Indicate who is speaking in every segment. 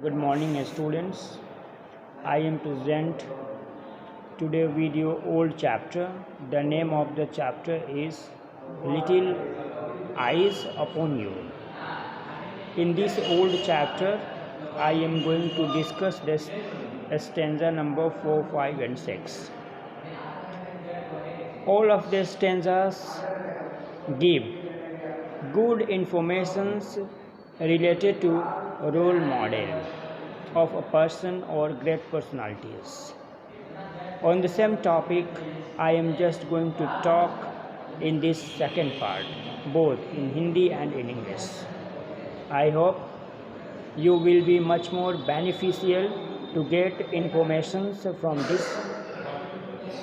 Speaker 1: Good morning students. I am present today video old chapter. The name of the chapter is Little Eyes Upon You. In this old chapter I am going to discuss this stanza number 4, 5 and 6. All of the stanzas give good informations related to role model of a person or great personalities. On the same topic, I am just going to talk in this second part, both in Hindi and in English. I hope you will be much more beneficial to get informations from this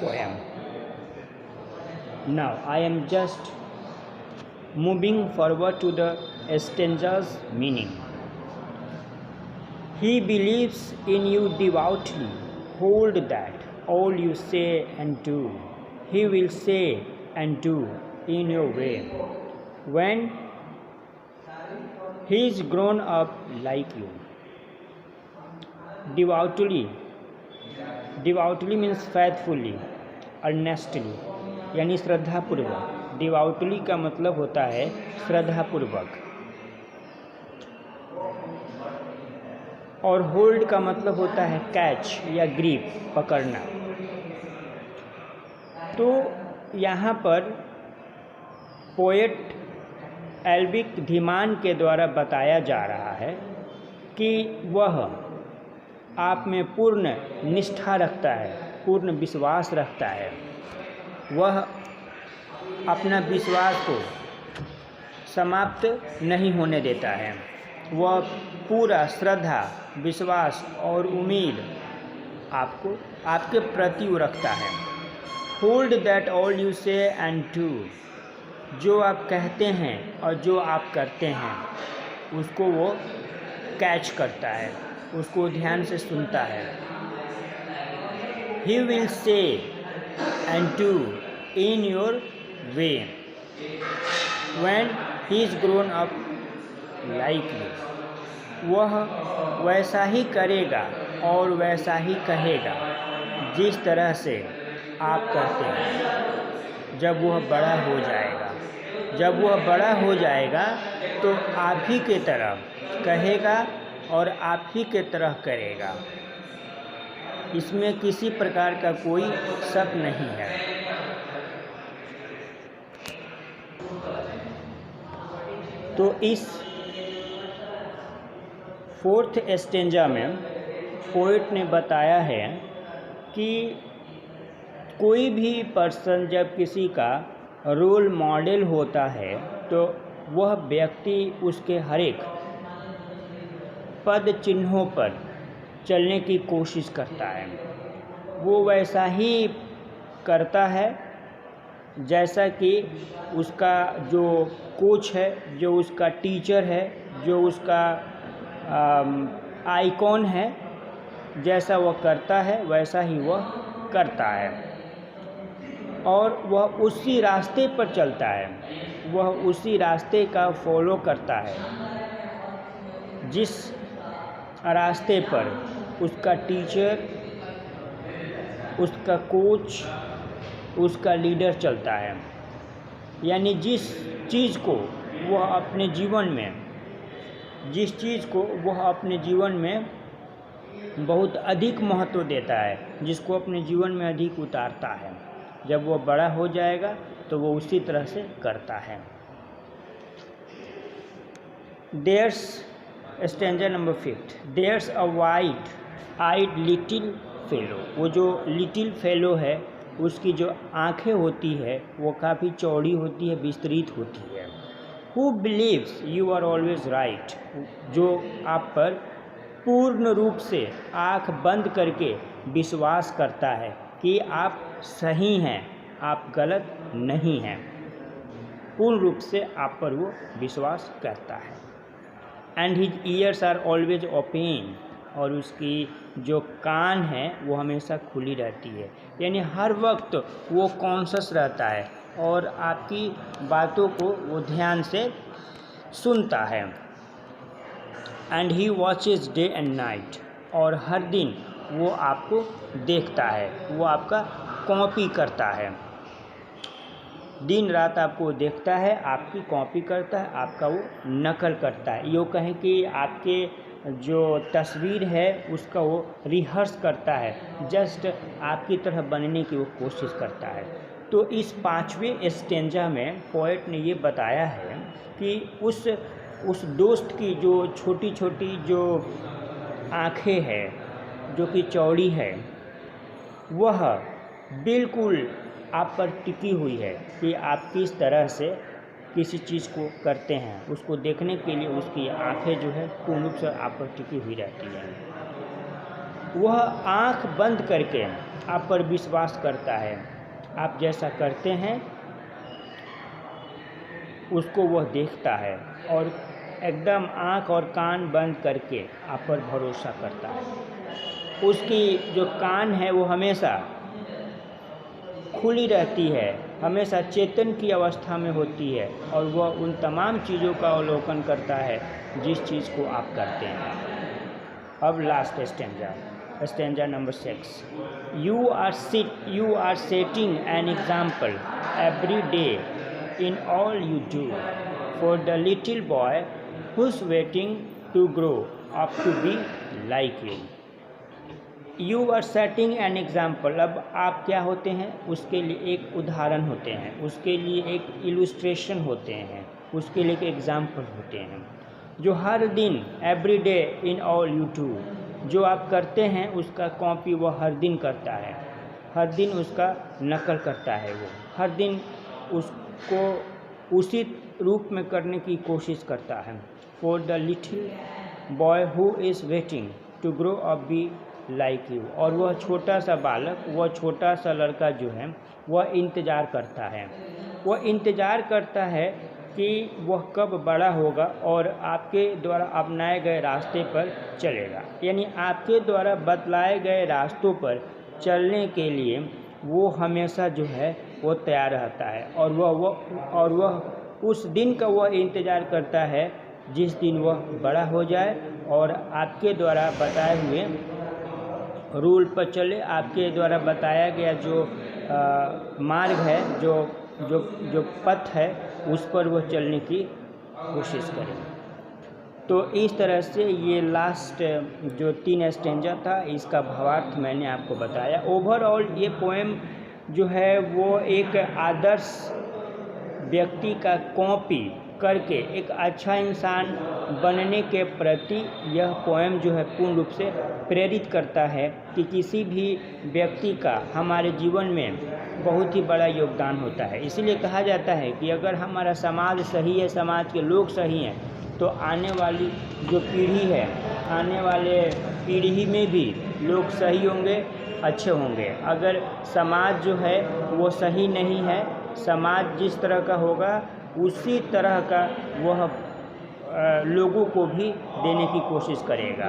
Speaker 1: poem. Now, I am just moving forward to the stanza's meaning. He believes in you devoutly. Hold that all you say and do. He will say and do in your way. When he is grown up like you. Devoutly means faithfully, earnestly, यानी श्रद्धापूर्वक. डिवाउटली का मतलब होता है श्रद्धापूर्वक, और hold का मतलब होता है कैच या ग्रिप, पकड़ना. तो यहाँ पर पोएट एल्विक धीमान के द्वारा बताया जा रहा है कि वह आप में पूर्ण निष्ठा रखता है, पूर्ण विश्वास रखता है. वह अपना विश्वास को समाप्त नहीं होने देता है. वह पूरा श्रद्धा, विश्वास और उम्मीद आपके प्रति रखता है. होल्ड दैट ऑल यू से एंड डू. जो आप कहते हैं और जो आप करते हैं उसको वो कैच करता है, उसको ध्यान से सुनता है. He will say and do in your way when he is grown up like you. वह वैसा ही करेगा और वैसा ही कहेगा जिस तरह से आप करते हैं जब वह बड़ा हो जाएगा. जब वह बड़ा हो जाएगा तो आप ही के तरह कहेगा और आप ही के तरह करेगा. इसमें किसी प्रकार का कोई शक नहीं है. तो इस फोर्थ स्टेंजा में पोएट ने बताया है कि कोई भी पर्सन जब किसी का रोल मॉडल होता है तो वह व्यक्ति उसके हर एक पद चिन्हों पर चलने की कोशिश करता है. वो वैसा ही करता है जैसा कि उसका जो कोच है, जो उसका टीचर है, जो उसका आइकॉन है, जैसा वह करता है वैसा ही वह करता है. और वह उसी रास्ते पर चलता है, वह उसी रास्ते का फॉलो करता है जिस रास्ते पर उसका टीचर, उसका कोच, उसका लीडर चलता है. यानी जिस चीज़ को वह अपने जीवन में बहुत अधिक महत्व देता है, जिसको अपने जीवन में अधिक उतारता है, जब वह बड़ा हो जाएगा तो वो उसी तरह से करता है. Stanza number 5. There's a wide eyed little fellow. वो जो लिटिल फेलो है उसकी जो आँखें होती है वो काफ़ी चौड़ी होती है, विस्तृत होती है. Who believes you are always right. जो आप पर पूर्ण रूप से आँख बंद करके विश्वास करता है कि आप सही हैं, आप गलत नहीं हैं. पूर्ण रूप से आप पर वो विश्वास करता है. And his ears are always open. और उसकी जो कान है वो हमेशा खुली रहती है, यानी हर वक्त वो कॉन्शस रहता है और आपकी बातों को वो ध्यान से सुनता है. And he watches day and night, और हर दिन वो आपको देखता है, वो आपका कॉपी करता है, दिन रात आपको देखता है, आपकी कॉपी करता है, आपका वो नकल करता है। यूँ कहें कि आपके जो तस्वीर है उसका वो रिहर्स करता है, जस्ट आपकी तरह बनने की वो कोशिश करता है। तो इस 5वें स्टेंजा में पोएट ने ये बताया है कि उस दोस्त की जो छोटी छोटी जो आँखें हैं, जो कि चौड़ी है, वह बिल्कुल आप पर टिकी हुई है कि आप किस तरह से किसी चीज़ को करते हैं, उसको देखने के लिए उसकी आंखें जो है पूर्ण रूप से आप पर टिकी हुई रहती है। वह आंख बंद करके आप पर विश्वास करता है, आप जैसा करते हैं उसको वह देखता है और एकदम आंख और कान बंद करके आप पर भरोसा करता है। उसकी जो कान है वो हमेशा खुली रहती है, हमेशा चेतन की अवस्था में होती है, और वह उन तमाम चीज़ों का अवलोकन करता है जिस चीज़ को आप करते हैं। अब last stanza number 6। You are setting an example every day in all you do for the little boy who is waiting to grow up to be like you. You are setting an example, अब आप क्या होते हैं, उसके लिए एक उदाहरण होते हैं, उसके लिए एक इलुस्ट्रेशन होते हैं, उसके लिए एक एग्जाम्पल होते हैं, जो हर दिन every day in all you do, जो आप करते हैं उसका कॉपी वो हर दिन करता है, हर दिन उसका नकल करता है, वो हर दिन उसको उसी रूप में करने की कोशिश करता है। For the little boy who is waiting to grow up be like you, और वह छोटा सा बालक, वह छोटा सा लड़का जो है वह इंतज़ार करता है, वह इंतज़ार करता है कि वह कब बड़ा होगा और आपके द्वारा अपनाए गए रास्ते पर चलेगा, यानी आपके द्वारा बतलाए गए रास्तों पर चलने के लिए वो हमेशा जो है वो तैयार रहता है, और वह उस दिन का वह इंतज़ार करता है जिस दिन वह बड़ा हो जाए और आपके द्वारा बताए हुए रूल पर चले, आपके द्वारा बताया गया जो मार्ग है, जो पथ है, उस पर वह चलने की कोशिश करें। तो इस तरह से ये लास्ट जो 3 स्टेंजा था, इसका भावार्थ मैंने आपको बताया। ओवरऑल ये पोएम जो है वो एक आदर्श व्यक्ति का कॉपी करके एक अच्छा इंसान बनने के प्रति यह पोएम जो है पूर्ण रूप से प्रेरित करता है कि किसी भी व्यक्ति का हमारे जीवन में बहुत ही बड़ा योगदान होता है। इसीलिए कहा जाता है कि अगर हमारा समाज सही है, समाज के लोग सही हैं, तो आने वाली जो पीढ़ी है, आने वाले पीढ़ी में भी लोग सही होंगे, अच्छे होंगे। अगर समाज जो है वो सही नहीं है, समाज जिस तरह का होगा उसी तरह का वह लोगों को भी देने की कोशिश करेगा।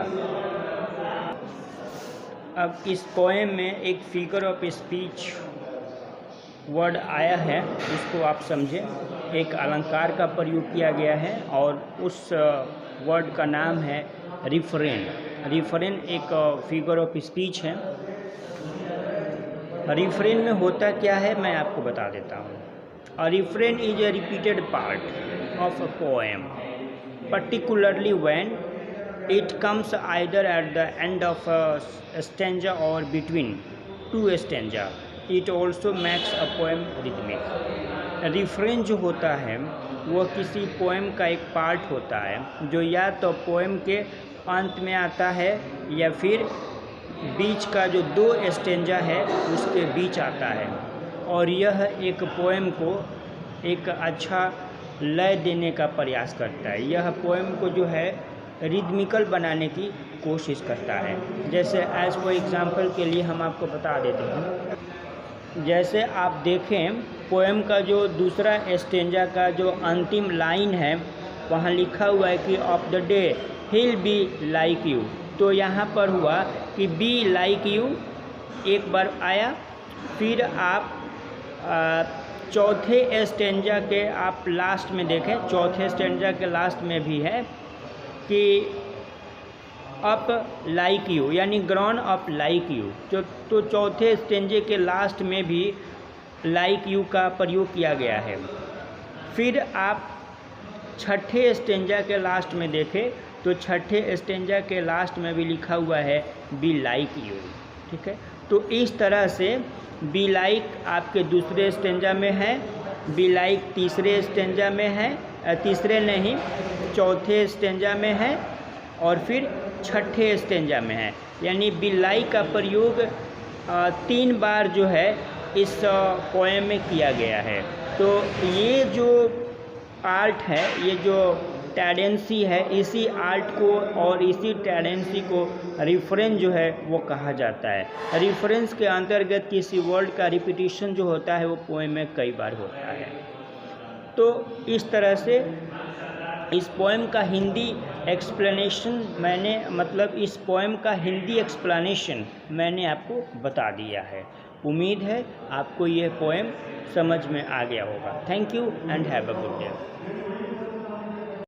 Speaker 1: अब इस पोएम में एक फिगर ऑफ स्पीच वर्ड आया है, उसको आप समझें। एक अलंकार का प्रयोग किया गया है और उस वर्ड का नाम है रिफरेन। रिफरेन एक फिगर ऑफ स्पीच है। रिफरेन में होता क्या है मैं आपको बता देता हूँ। A refrain is a repeated part of a poem, particularly when it comes either at the end of a stanza or between 2 stanza. It also makes a poem rhythmic. Refrain जो होता है वह किसी पोएम का एक part होता है जो या तो पोएम के अंत में आता है या फिर बीच का जो 2 स्टेंजा है उसके बीच आता है, और यह एक पोएम को एक अच्छा लय देने का प्रयास करता है। यह पोएम को जो है रिदमिकल बनाने की कोशिश करता है। जैसे एज फॉर एग्जांपल के लिए हम आपको बता देते हैं, जैसे आप देखें पोएम का जो दूसरा स्टेंजा का जो अंतिम लाइन है वहाँ लिखा हुआ है कि of the day hill B like you. तो यहाँ पर हुआ कि बी लाइक यू एक बार आया, फिर आप चौथे स्टेंजा के आप लास्ट में देखें, चौथे स्टेंजा के लास्ट में भी है कि अप लाइक यू, यानी ग्रॉन अप लाइक यू। तो चौथे स्टेंजे के लास्ट में भी लाइक यू का प्रयोग किया गया है। फिर आप छठे स्टेंजा के लास्ट में देखें तो छठे स्टेंजा के लास्ट में भी लिखा हुआ है बी लाइक यू। ठीक है, तो इस तरह से बी लाइक आपके दूसरे स्टेंजा में है, बी लाइक तीसरे स्टेंजा में है, तीसरे नहीं चौथे स्टेंजा में है, और फिर छठे स्टेंजा में है। यानी बी लाइक का प्रयोग 3 बार जो है इस पोएम में किया गया है। तो ये जो आर्ट है, ये जो टेंडेंसी है, इसी आर्ट को और इसी टेंडेंसी को रिफरेंस जो है वो कहा जाता है। रिफरेंस के अंतर्गत किसी वर्ड का रिपीटिशन जो होता है वो पोएम में कई बार होता है। तो इस तरह से इस पोएम का हिंदी एक्सप्लेनेशन इस पोएम का हिंदी एक्सप्लेनेशन मैंने आपको बता दिया है। उम्मीद है आपको यह पोएम समझ में आ गया होगा। Thank you and have a good day.